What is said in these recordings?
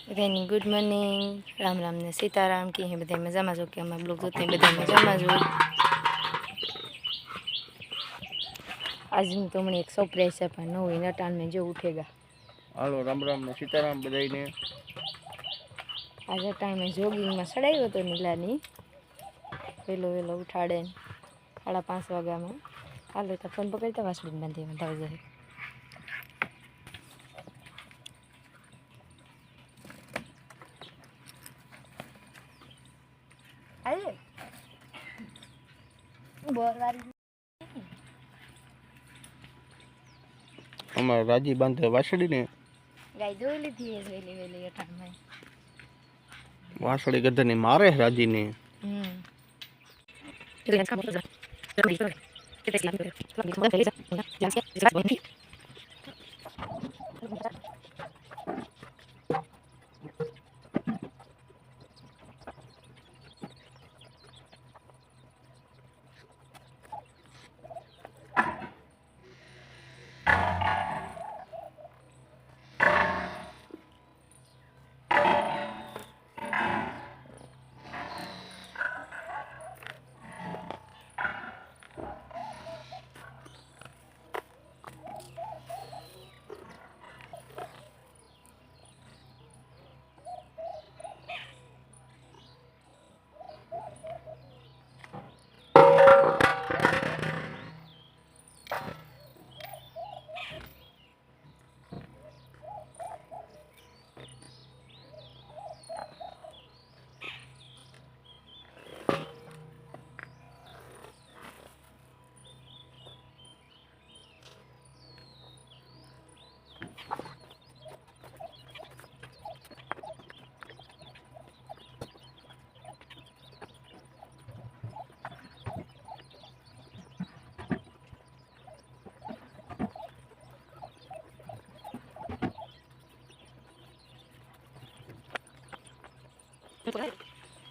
બધાની good morning, Ram Ram ને સીતારામ કે બધા મજામાં છો કે અમારા બ્લોગ જોતે બધા મજામાં જ હોય। આજનું તો મને એક સરપ્રાઈઝ છે પણ ન હોય નટાણ में जो उठेगा। હાલો રામ રામ ને સીતારામ બધાઈને। આજે ટાઈમે જોગિંગમાં સડાવ્યો હતો નીલાની વહેલો વહેલો ઉઠાડે 5:30 વાગ્યામાં। હાલો તો ફોન પકડતા વાસળી બાંધી વધાવ જાય। આયે બોરવારી અમારે રાજી બાંધે વાસળીને ગાય દોઈ લીધી है વેલી વેલી અટાણમાં। વાસળી ગધેની મારે રાજીને।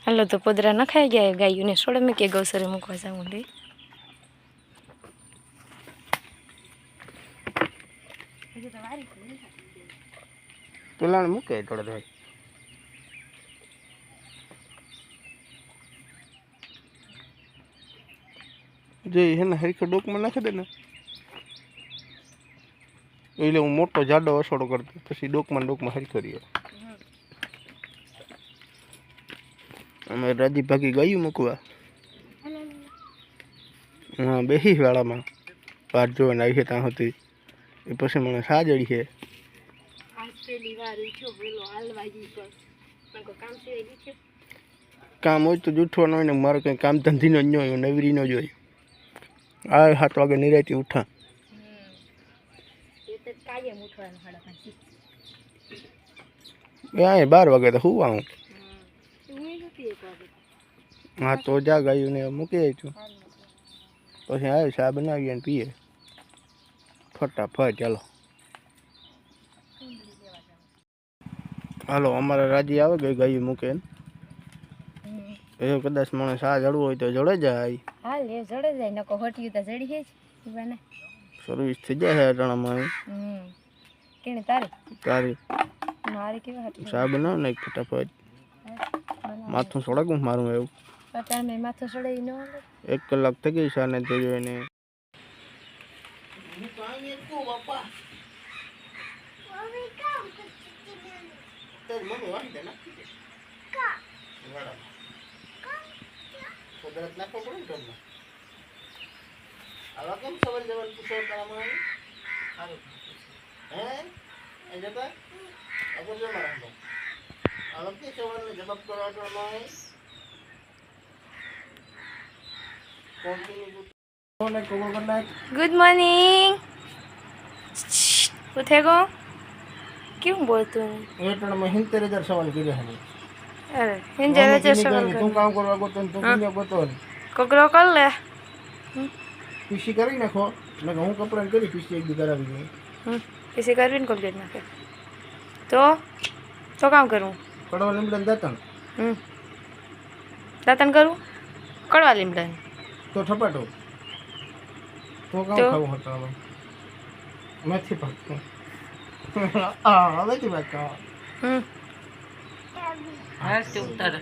હાલો તો પોદરા નખાઈ ગયા ગાયોને સોડે મેં કે ગૌસરે મૂકવા જાઉં રે। પેલા મૂકે થોડા થોડા જે એને હરીખો ડોકમાં નાખી દે ને એટલે હું મોટો જાડો અસોડો કરતો પછી ડોકમાં હરીખો રહ્યો। અમે રાજી ભાગી ગયું મૂકવા। હા બેસી વાળામાં વાત જોઈને આવી છે ત્યાં સુધી એ પછી મને સાજડી છે। કામ હોય તો જૂઠવાનું હોય ને મારે કંઈ કામ ધંધીનો જ ન હોય નવરીનો જ હોય। આ 7 વાગે નિરાયથી ઉઠા એ 12 વાગે તો હું આવું। હા તો જા ગાયું ને મૂકી આવીશું પછી આવે ચા બનાવીએ ને પીએ ફટાફટ। હાલો અમારે રાજી આવે ગઈ ગાયું મૂકે એ કદાચ મને ચા જડવું હોય તો જડે જાય। હાલ એ જડે જાય નકો હટ્યું તો જડી છે ઈવાને સર્વિસ થઈ જાય અટાણામાં। કેને તારી મારી કેવા હતી ચા બનાવ ને ફટાફટ માથું સોડાકું મારું એવું અટાણે માથું સડાઈ ન 1 કલાક થઈ ગઈ ચા ને જોઈને। गुड मॉर्निंग उठेगो क्यों बोलते हैं? में 70,000 सवाल किए हैं। अरे 70,000 सवाल तू काम करवा गोतो तू किने गोतो कोकरो कर ले पीसी કરી નાખો એટલે હું કપડાં કરી પીસી એક દી કરાવી દઉં पीसी करवीन कंप्लीट नाखे तो काम करूं કડવા લીમડા દાતણ દાતણ કરું કડવા લીમડા તો ઠપાટો તો કામ ખાવું હતો મેથી પાક આ હવે થી પાક હા તે ઉતાર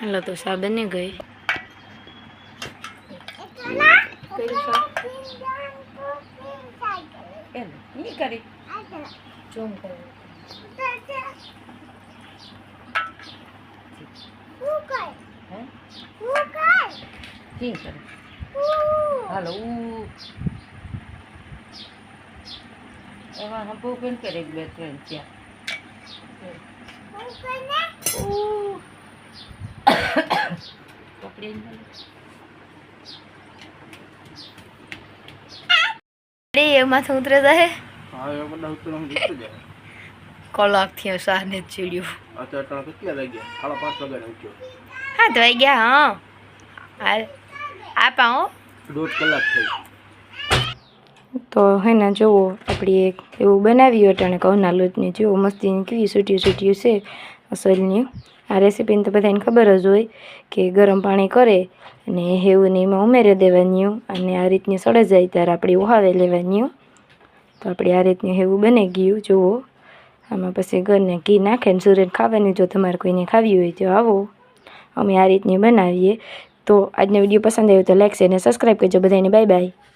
હાલો તો સા બની ગઈ ઈ કરી જોમ કરો ઈ કરે હાલો એમાં બહુ બેન કરે 1 2 3 4 પકડી એમાંથી ઉતરે જાય હા એ બધા ઉતરવાનું દીકતું જાય કલાકથી સાર ને ચીડ્યું અત્યારે કેટલા વાગ્યા 5:30 વાગ્યાને ઉઠ્યો 7 વાગ્યા હા હાલ આપા હો 1.5 કલાક થઈ તો હે ને જુઓ આપણી એક એવું બનાવ્યું અટાણે ઘઉંના લોટની જુઓ મસ્તીની કેવી સૂટ્યું છે અસલની આ રેસીપીને તો બધાને ખબર જ હોય કે ગરમ પાણી કરે અને હેવું ને એમાં ઉમેરી દેવાની અને આ રીતની સળે જાય ત્યારે આપણે ઉહાવી લેવાની તો આપણે આ રીતનું હેવું બની ગયું જુઓ આમાં પછી ઘરને ઘી નાખે ને સુરત ખાવાની જો તમારે કોઈને ખાવી હોય તો આવો અમે આ રીતની બનાવીએ તો આજનો વિડીયો પસંદ આવ્યો તો લાઈક શેર અને સબસ્ક્રાઈબ કરજો બધાને બાય બાય